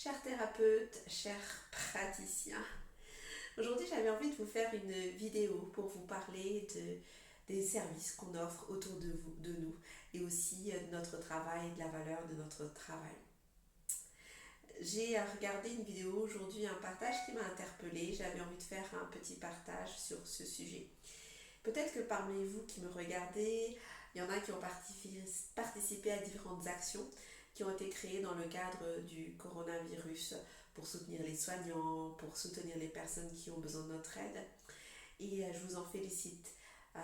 Chers thérapeutes, chers praticiens, aujourd'hui j'avais envie de vous faire une vidéo pour vous parler des services qu'on offre autour de nous et aussi de notre travail, de la valeur de notre travail. J'ai regardé une vidéo aujourd'hui, un partage qui m'a interpellée. J'avais envie de faire un petit partage sur ce sujet. Peut-être que parmi vous qui me regardez, il y en a qui ont participé à différentes actions qui ont été créées dans le cadre du coronavirus pour soutenir les soignants, pour soutenir les personnes qui ont besoin de notre aide. Et je vous en félicite. Euh,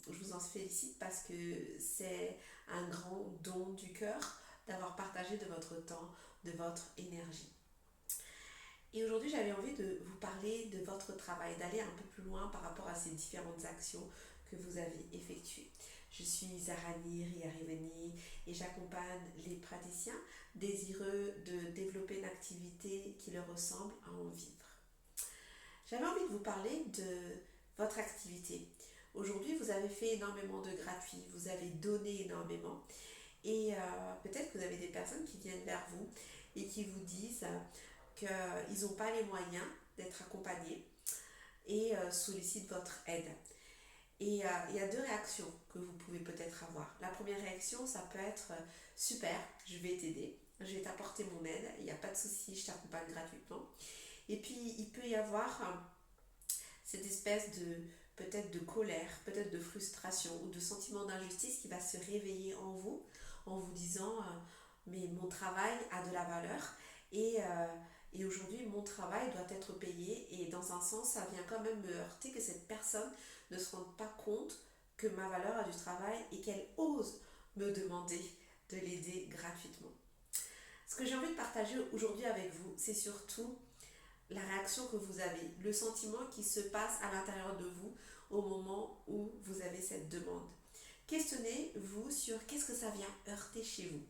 je vous en félicite parce que c'est un grand don du cœur d'avoir partagé de votre temps, de votre énergie. Et aujourd'hui, j'avais envie de vous parler de votre travail, d'aller un peu plus loin par rapport à ces différentes actions que vous avez effectuées. Je suis Zarani Riariveni et j'accompagne les praticiens désireux de développer une activité qui leur ressemble à en vivre. J'avais envie de vous parler de votre activité. Aujourd'hui, vous avez fait énormément de gratuits, vous avez donné énormément et peut-être que vous avez des personnes qui viennent vers vous et qui vous disent qu'ils n'ont pas les moyens d'être accompagnés et sollicitent votre aide. Et il y a deux réactions que vous pouvez peut-être avoir. La première réaction, ça peut être super, je vais t'aider, je vais t'apporter mon aide, il n'y a pas de souci, je t'accompagne gratuitement. Et puis il peut y avoir cette espèce de peut-être de colère, peut-être de frustration ou de sentiment d'injustice qui va se réveiller en vous disant mais mon travail a de la valeur et aujourd'hui mon travail doit être payé et dans un sens ça vient quand même me heurter que cette personne ne se rende pas compte que ma valeur a du travail et qu'elle ose me demander de l'aider gratuitement. Ce que j'ai envie de partager aujourd'hui avec vous, c'est surtout la réaction que vous avez, le sentiment qui se passe à l'intérieur de vous au moment où vous avez cette demande. Questionnez-vous sur qu'est-ce que ça vient heurter chez vous.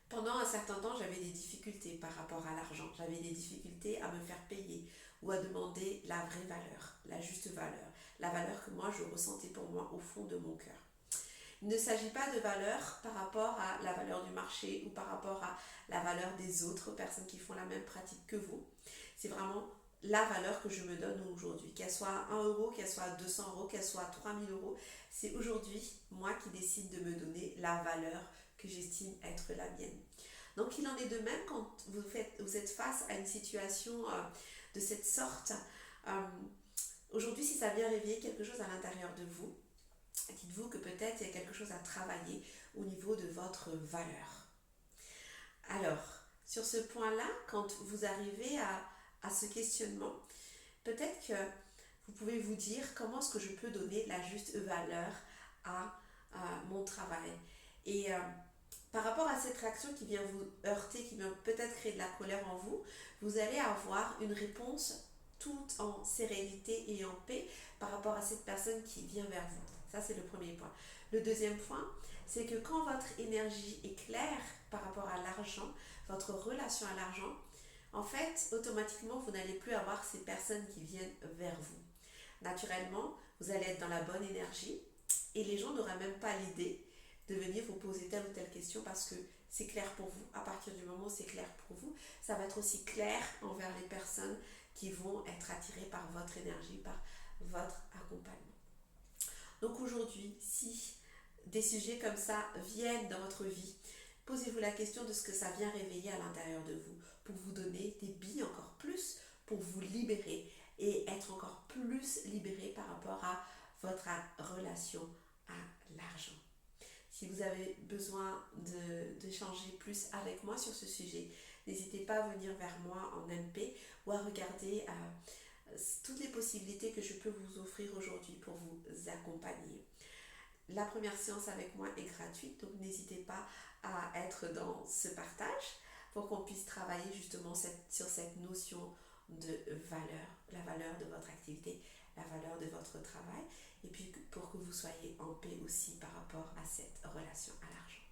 Pendant un certain temps, j'avais des difficultés par rapport à l'argent. J'avais des difficultés à me faire payer ou à demander la vraie valeur, la juste valeur, la valeur que moi je ressentais pour moi au fond de mon cœur. Il ne s'agit pas de valeur par rapport à la valeur du marché ou par rapport à la valeur des autres personnes qui font la même pratique que vous. C'est vraiment la valeur que je me donne aujourd'hui. Qu'elle soit 1 euro, qu'elle soit 200 euros, qu'elle soit 3000 euros. C'est aujourd'hui moi qui décide de me donner la valeur que j'estime être la mienne. Donc il en est de même quand vous êtes face à une situation de cette sorte. Euh, Aujourd'hui, si ça vient réveiller quelque chose à l'intérieur de vous, dites-vous que peut-être il y a quelque chose à travailler au niveau de votre valeur. Alors, sur ce point-là, quand vous arrivez à ce questionnement, peut-être que vous pouvez vous dire comment est-ce que je peux donner la juste valeur à mon travail. Et par rapport à cette réaction qui vient vous heurter, qui vient peut-être créer de la colère en vous, vous allez avoir une réponse tout en sérénité et en paix par rapport à cette personne qui vient vers vous. Ça, c'est le premier point. Le deuxième point, c'est que quand votre énergie est claire par rapport à l'argent, votre relation à l'argent, en fait, automatiquement, vous n'allez plus avoir ces personnes qui viennent vers vous. Naturellement, vous allez être dans la bonne énergie et les gens n'auraient même pas l'idée de venir vous poser telle ou telle question parce que c'est clair pour vous. À partir du moment où c'est clair pour vous, ça va être aussi clair envers les personnes qui vont être attirées par votre énergie, par votre accompagnement. Donc aujourd'hui, si des sujets comme ça viennent dans votre vie, posez-vous la question de ce que ça vient réveiller à l'intérieur de vous pour vous donner des billes encore plus, pour vous libérer et être encore plus libéré par rapport à votre relation à l'argent. Si vous avez besoin d'échanger plus avec moi sur ce sujet, n'hésitez pas à venir vers moi en MP ou à regarder toutes les possibilités que je peux vous offrir aujourd'hui pour vous accompagner. La première séance avec moi est gratuite, donc n'hésitez pas à être dans ce partage pour qu'on puisse travailler justement sur cette notion de valeur, la valeur de votre activité, la valeur de votre travail, et puis pour que vous soyez en paix aussi par rapport à cette relation à l'argent.